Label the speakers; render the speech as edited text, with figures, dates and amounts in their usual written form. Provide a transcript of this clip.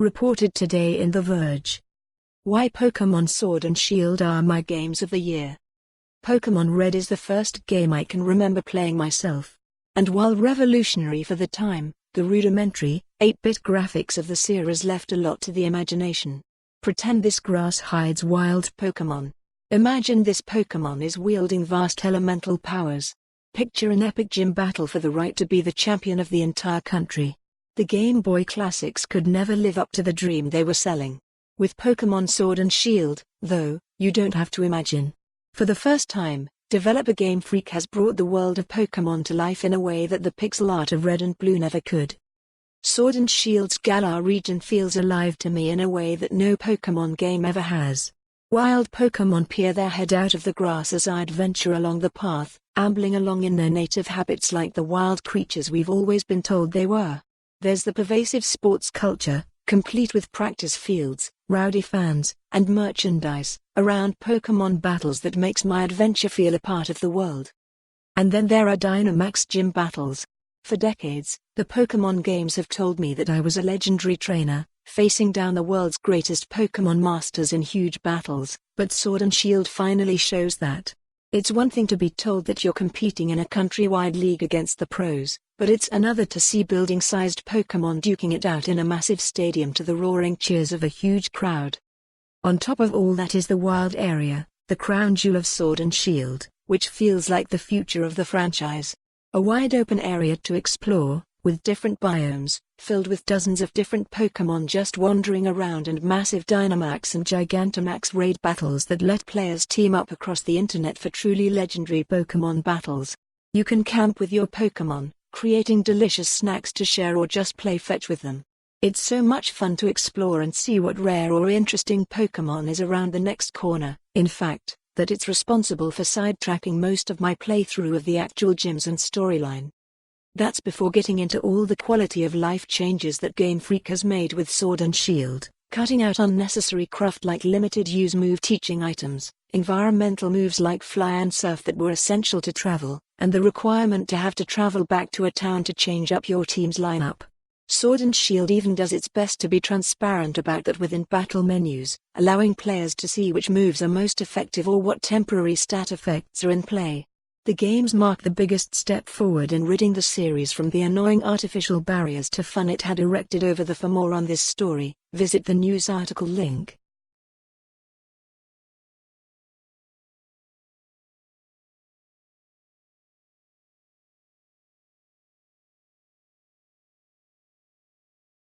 Speaker 1: Reported today in The Verge. Why Pokémon Sword and Shield are my games of the year. Pokémon Red is the first game I can remember playing myself. And while revolutionary for the time, the rudimentary, 8-bit graphics of the series left a lot to the imagination. Pretend this grass hides wild Pokémon. Imagine this Pokémon is wielding vast elemental powers. Picture an epic gym battle for the right to be the champion of the entire country. The Game Boy classics could never live up to the dream they were selling. With Pokémon Sword and Shield, though, you don't have to imagine. For the first time, developer Game Freak has brought the world of Pokémon to life in a way that the pixel art of Red and Blue never could. Sword and Shield's Galar region feels alive to me in a way that no Pokémon game ever has. Wild Pokémon peer their head out of the grass as I adventure along the path, ambling along in their native habits like the wild creatures we've always been told they were. There's the pervasive sports culture, complete with practice fields, rowdy fans, and merchandise, around Pokémon battles that makes my adventure feel a part of the world. And then there are Dynamax gym battles. For decades, the Pokémon games have told me that I was a legendary trainer, facing down the world's greatest Pokémon masters in huge battles, but Sword and Shield finally shows that. It's one thing to be told that you're competing in a countrywide league against the pros, but it's another to see building-sized Pokémon duking it out in a massive stadium to the roaring cheers of a huge crowd. On top of all that is the wild area, the crown jewel of Sword and Shield, which feels like the future of the franchise. A wide-open area to explore, with different biomes, filled with dozens of different Pokémon just wandering around and massive Dynamax and Gigantamax raid battles that let players team up across the internet for truly legendary Pokémon battles. You can camp with your Pokémon, creating delicious snacks to share or just play fetch with them. It's so much fun to explore and see what rare or interesting Pokémon is around the next corner, in fact, that it's responsible for sidetracking most of my playthrough of the actual gyms and storyline. That's before getting into all the quality of life changes that Game Freak has made with Sword and Shield, cutting out unnecessary craft like limited use move teaching items, environmental moves like fly and surf that were essential to travel, and the requirement to have to travel back to a town to change up your team's lineup. Sword and Shield even does its best to be transparent about that within battle menus, allowing players to see which moves are most effective or what temporary stat effects are in play. The games mark the biggest step forward in ridding the series from the annoying artificial barriers to fun it had erected over the. For more on this story, visit the news article link.